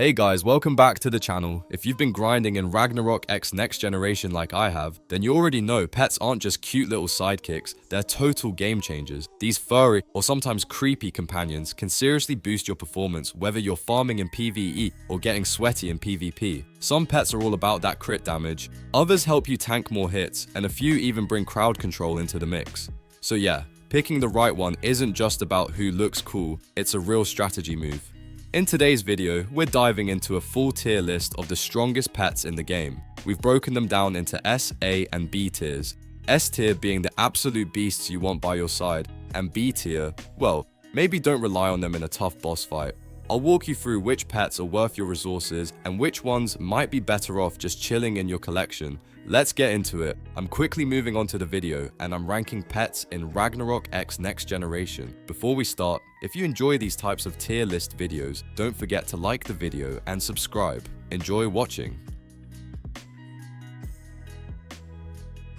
Hey guys, welcome back to the channel. If you've been grinding in Ragnarok X Next Generation like I have, then you already know pets aren't just cute little sidekicks, they're total game changers. These furry, or sometimes creepy companions can seriously boost your performance whether you're farming in PvE or getting sweaty in PvP. Some pets are all about that crit damage, others help you tank more hits, and a few even bring crowd control into the mix. So yeah, picking the right one isn't just about who looks cool, it's a real strategy move. In today's video, we're diving into a full tier list of the strongest pets in the game. We've broken them down into S, A, and B tiers. S tier being the absolute beasts you want by your side, and B tier, well, maybe don't rely on them in a tough boss fight. I'll walk you through which pets are worth your resources and which ones might be better off just chilling in your collection. Let's get into it. I'm quickly moving on to the video and I'm ranking pets in Ragnarok X Next Generation. Before we start, if you enjoy these types of tier list videos, don't forget to like the video and subscribe. Enjoy watching.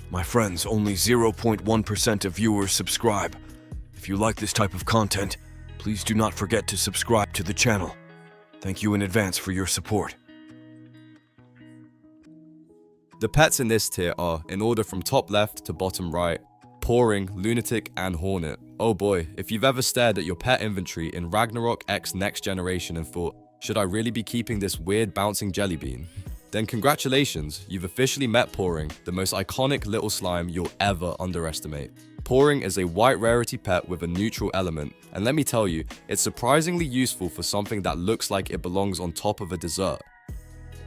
My friends, only 0.1% of viewers subscribe. If you like this type of content, please do not forget to subscribe to the channel. Thank you in advance for your support. The pets in this tier are, in order from top left to bottom right, Pouring, Lunatic, and Hornet. Oh boy, if you've ever stared at your pet inventory in Ragnarok X Next Generation and thought, should I really be keeping this weird bouncing jelly bean? Then congratulations, you've officially met Pouring, the most iconic little slime you'll ever underestimate. Pouring is a white rarity pet with a neutral element, and let me tell you, it's surprisingly useful for something that looks like it belongs on top of a dessert.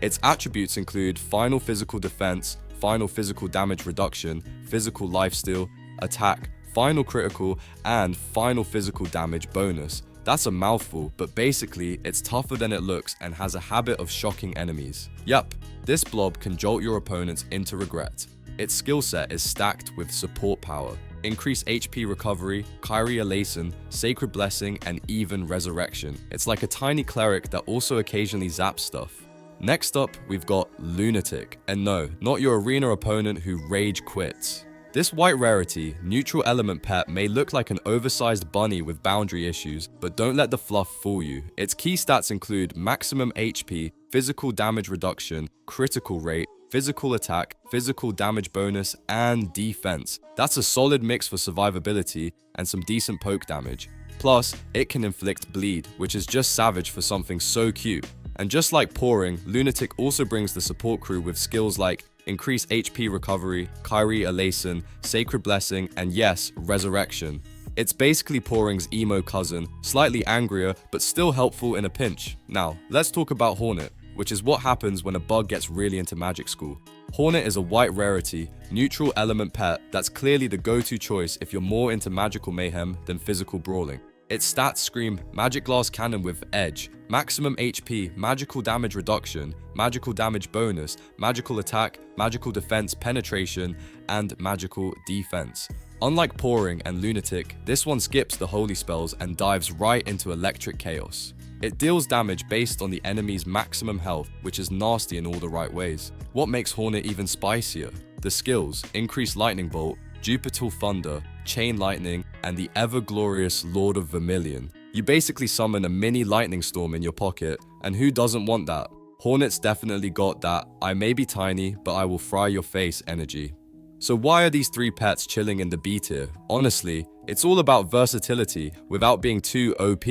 Its attributes include final physical defense, final physical damage reduction, physical lifesteal, attack, final critical, and final physical damage bonus. That's a mouthful, but basically it's tougher than it looks and has a habit of shocking enemies. Yup, this blob can jolt your opponents into regret. Its skill set is stacked with support power, increased HP recovery, Kyrie Alason, Sacred Blessing, and even Resurrection. It's like a tiny cleric that also occasionally zaps stuff. Next up, we've got Lunatic, and no, not your arena opponent who rage quits. This white rarity, neutral element pet may look like an oversized bunny with boundary issues, but don't let the fluff fool you. Its key stats include maximum HP, physical damage reduction, critical rate, physical attack, physical damage bonus, and defense. That's a solid mix for survivability and some decent poke damage. Plus, it can inflict bleed, which is just savage for something so cute. And just like Pouring, Lunatic also brings the support crew with skills like increased HP recovery, Kyrie Alason, Sacred Blessing, and yes, Resurrection. It's basically Pouring's emo cousin, slightly angrier, but still helpful in a pinch. Now, let's talk about Hornet, which is what happens when a bug gets really into magic school. Hornet is a white rarity, neutral element pet that's clearly the go-to choice if you're more into magical mayhem than physical brawling. Its stats scream Magic Glass Cannon with Edge, maximum HP, magical damage reduction, magical damage bonus, magical attack, magical defense penetration, and magical defense. Unlike Pouring and Lunatic, this one skips the holy spells and dives right into electric chaos. It deals damage based on the enemy's maximum health, which is nasty in all the right ways. What makes Hornet even spicier? The skills, Increased Lightning Bolt, Jupiter Thunder, Chain Lightning, and the ever-glorious Lord of Vermilion. You basically summon a mini lightning storm in your pocket, and who doesn't want that? Hornet's definitely got that I may be tiny, but I will fry your face energy. So why are these three pets chilling in the B tier? Honestly, it's all about versatility without being too OP,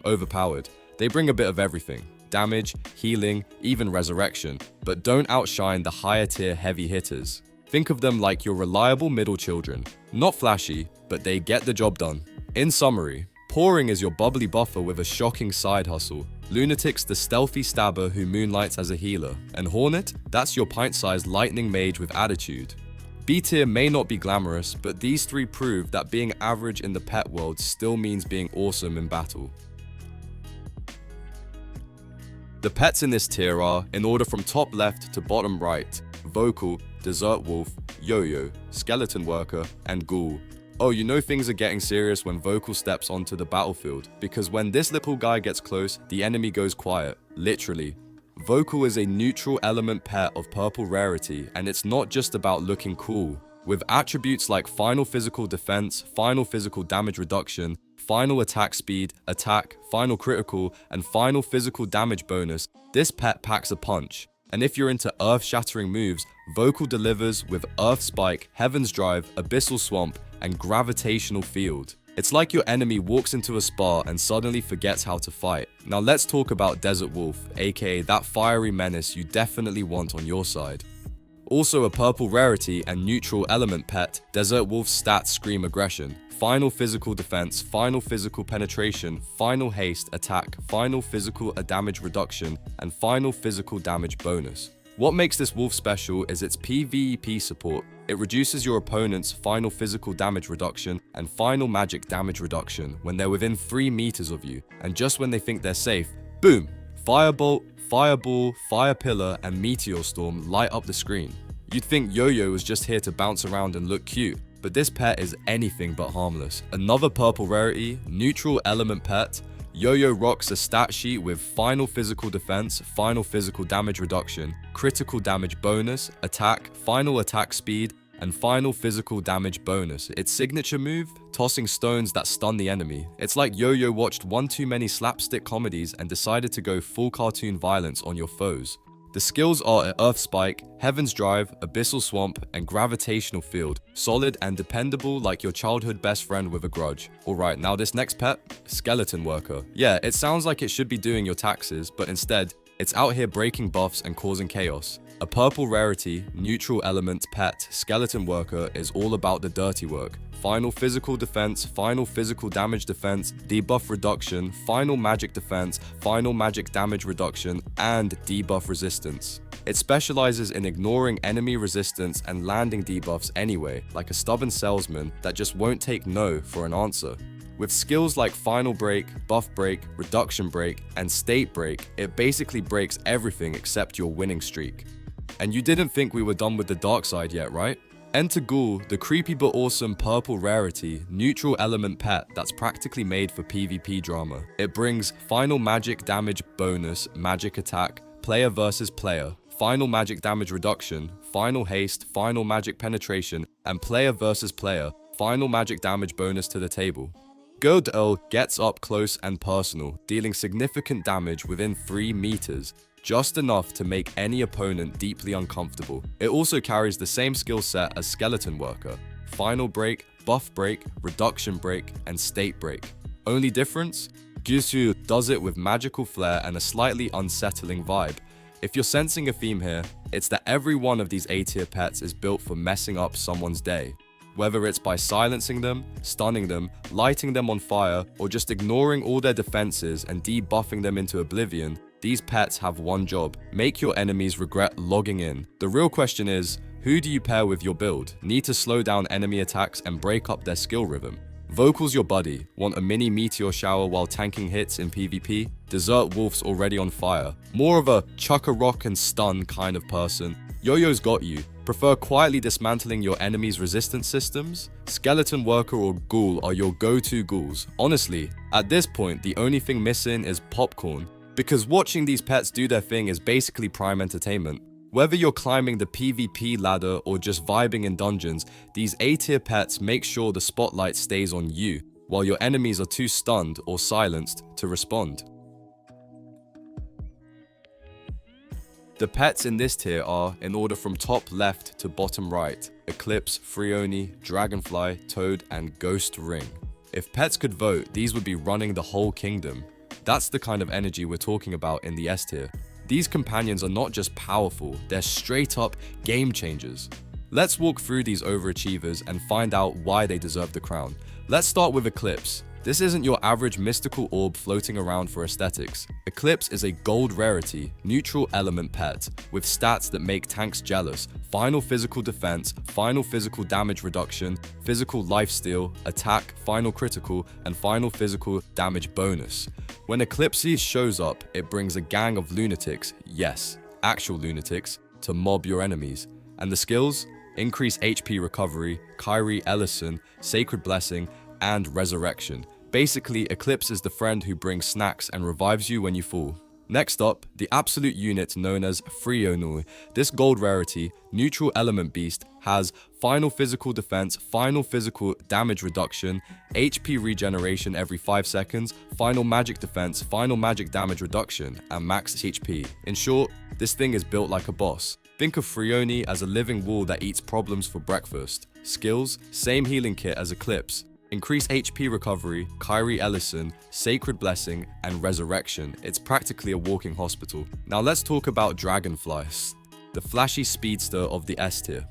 overpowered. They bring a bit of everything. Damage, healing, even resurrection, but don't outshine the higher tier heavy hitters. Think of them like your reliable middle children. Not flashy, but they get the job done. In summary, Pouring is your bubbly buffer with a shocking side hustle. Lunatic's the stealthy stabber who moonlights as a healer. And Hornet, that's your pint-sized lightning mage with attitude. B tier may not be glamorous, but these three prove that being average in the pet world still means being awesome in battle. The pets in this tier are, in order from top left to bottom right, Vocal, Desert Wolf, Yo-Yo, Skeleton Worker, and Ghoul. Oh, you know things are getting serious when Vocal steps onto the battlefield, because when this little guy gets close, the enemy goes quiet, literally. Vocal is a neutral element pet of purple rarity, and it's not just about looking cool. With attributes like final physical defense, final physical damage reduction, final attack speed, attack, final critical, and final physical damage bonus, this pet packs a punch. And if you're into earth-shattering moves, Vocal delivers with Earth Spike, Heaven's Drive, Abyssal Swamp, and Gravitational Field. It's like your enemy walks into a spa and suddenly forgets how to fight. Now let's talk about Desert Wolf, aka that fiery menace you definitely want on your side. Also a purple rarity and neutral element pet, Desert Wolf's stats scream aggression. Final physical defense, final physical penetration, final haste, attack, final physical damage reduction, and final physical damage bonus. What makes this wolf special is its PvP support. It reduces your opponent's final physical damage reduction and final magic damage reduction when they're within 3 meters of you, and just when they think they're safe, boom! Firebolt, Fireball, Fire Pillar, and Meteor Storm light up the screen. You'd think Yo-Yo was just here to bounce around and look cute, but this pet is anything but harmless. Another purple rarity, neutral element pet, Yo-Yo rocks a stat sheet with final physical defense, final physical damage reduction, critical damage bonus, attack, final attack speed, and final physical damage bonus. Its signature move? Tossing stones that stun the enemy. It's like Yo-Yo watched one too many slapstick comedies and decided to go full cartoon violence on your foes. The skills are Earth Spike, Heaven's Drive, Abyssal Swamp, and Gravitational Field. Solid and dependable like your childhood best friend with a grudge. Alright, now this next pet, Skeleton Worker. Yeah, it sounds like it should be doing your taxes, but instead, it's out here breaking buffs and causing chaos. A purple rarity, neutral element pet, Skeleton Worker is all about the dirty work. Final physical defense, final physical damage defense, debuff reduction, final magic defense, final magic damage reduction, and debuff resistance. It specializes in ignoring enemy resistance and landing debuffs anyway, like a stubborn salesman that just won't take no for an answer. With skills like Final Break, Buff Break, Reduction Break, and State Break, it basically breaks everything except your winning streak. And you didn't think we were done with the dark side yet, right? Enter Ghoul, the creepy but awesome purple rarity, neutral element pet that's practically made for PvP drama. It brings final magic damage bonus, magic attack, player versus player, final magic damage reduction, final haste, final magic penetration, and player versus player, final magic damage bonus to the table. Girl gets up close and personal, dealing significant damage within 3 meters. Just enough to make any opponent deeply uncomfortable. It also carries the same skill set as Skeleton Worker, Final Break, Buff Break, Reduction Break, and State Break. Only difference? Gyusu does it with magical flair and a slightly unsettling vibe. If you're sensing a theme here, it's that every one of these A-tier pets is built for messing up someone's day. Whether it's by silencing them, stunning them, lighting them on fire, or just ignoring all their defenses and debuffing them into oblivion, these pets have one job: make your enemies regret logging in. The real question is, who do you pair with your build? Need to slow down enemy attacks and break up their skill rhythm? Vocal's your buddy. Want a mini meteor shower while tanking hits in PvP? Desert Wolf's already on fire. More of a chuck a rock and stun kind of person? Yo-Yo's got you. Prefer quietly dismantling your enemy's resistance systems? Skeleton Worker or Ghoul are your go-to ghouls. Honestly, at this point, the only thing missing is popcorn. Because watching these pets do their thing is basically prime entertainment. Whether you're climbing the PvP ladder or just vibing in dungeons, these A-tier pets make sure the spotlight stays on you, while your enemies are too stunned or silenced to respond. The pets in this tier are, in order from top left to bottom right, Eclipse, Freoni, Dragonfly, Toad, and Ghost Ring. If pets could vote, these would be running the whole kingdom. That's the kind of energy we're talking about in the S tier. These companions are not just powerful, they're straight up game changers. Let's walk through these overachievers and find out why they deserve the crown. Let's start with Eclipse. This isn't your average mystical orb floating around for aesthetics. Eclipse is a gold rarity, neutral element pet, with stats that make tanks jealous: final physical defense, final physical damage reduction, physical lifesteal, attack, final critical, and final physical damage bonus. When Eclipse shows up, it brings a gang of lunatics, yes, actual lunatics, to mob your enemies. And the skills? Increase HP recovery, Kyrie Ellison, Sacred Blessing, and Resurrection. Basically, Eclipse is the friend who brings snacks and revives you when you fall. Next up, the absolute unit known as Freonui. This gold rarity, neutral element beast, has final physical defense, final physical damage reduction, HP regeneration every 5 seconds, final magic defense, final magic damage reduction, and max HP. In short, this thing is built like a boss. Think of Freoni as a living wall that eats problems for breakfast. Skills, same healing kit as Eclipse. Increase HP recovery, Kyrie Ellison, Sacred Blessing, and Resurrection. It's practically a walking hospital. Now let's talk about Dragonfly, the flashy speedster of the S tier.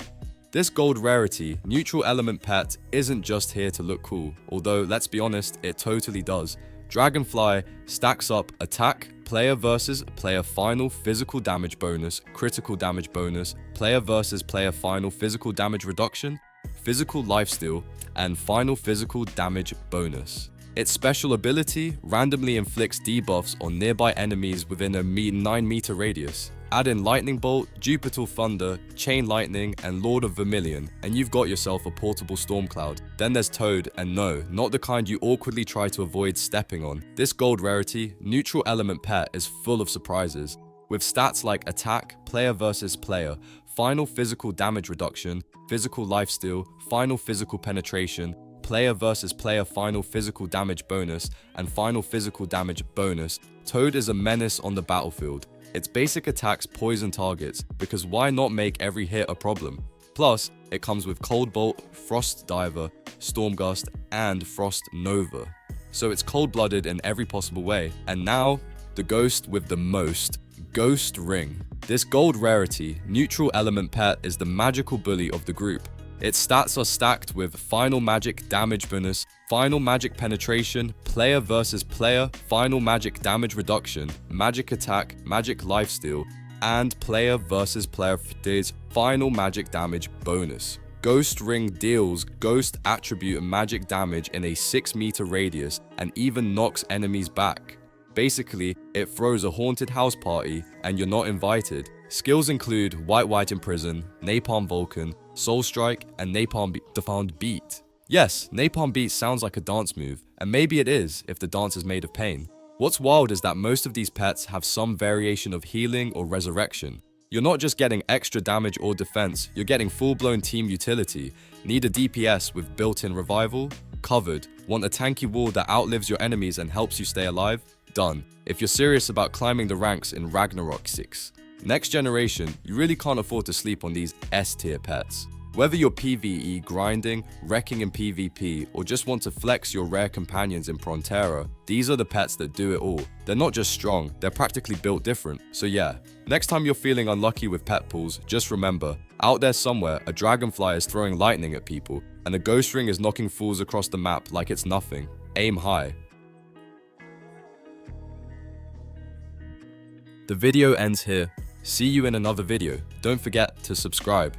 This gold rarity, neutral element pet, isn't just here to look cool, although let's be honest, it totally does. Dragonfly stacks up attack, player versus player final physical damage bonus, critical damage bonus, player versus player final physical damage reduction, physical lifesteal, and final physical damage bonus. Its special ability randomly inflicts debuffs on nearby enemies within a 9 meter radius. Add in Lightning Bolt, Jupiter Thunder, Chain Lightning, and Lord of Vermilion, and you've got yourself a portable storm cloud. Then there's Toad, and no, not the kind you awkwardly try to avoid stepping on. This gold rarity, neutral element pet, is full of surprises. With stats like attack, player versus player, final physical damage reduction, physical lifesteal, final physical penetration, player versus player final physical damage bonus, and final physical damage bonus, Toad is a menace on the battlefield. Its basic attacks poison targets, because why not make every hit a problem? Plus, it comes with Cold Bolt, Frost Diver, Storm Gust, and Frost Nova. So it's cold-blooded in every possible way. And now, the ghost with the most, Ghost Ring. This gold rarity, neutral element pet, is the magical bully of the group. Its stats are stacked with final magic damage bonus, final magic penetration, player versus player, final magic damage reduction, magic attack, magic lifesteal, and player versus player final magic damage bonus. Ghost Ring deals ghost attribute magic damage in a 6 meter radius and even knocks enemies back. Basically, it throws a haunted house party and you're not invited. Skills include White in Prison, Napalm Vulcan, Soul Strike, and Napalm Defound Beat. Yes, Napalm Beat sounds like a dance move, and maybe it is if the dance is made of pain. What's wild is that most of these pets have some variation of healing or resurrection. You're not just getting extra damage or defense, you're getting full-blown team utility. Need a DPS with built-in revival? Covered. Want a tanky wall that outlives your enemies and helps you stay alive? Done. If you're serious about climbing the ranks in Ragnarok 6. Next generation, you really can't afford to sleep on these S-tier pets. Whether you're PvE grinding, wrecking in PvP, or just want to flex your rare companions in Frontera, these are the pets that do it all. They're not just strong, they're practically built different. So yeah, next time you're feeling unlucky with pet pools, just remember, out there somewhere, a dragonfly is throwing lightning at people, and a ghost ring is knocking fools across the map like it's nothing. Aim high. The video ends here. See you in another video. Don't forget to subscribe.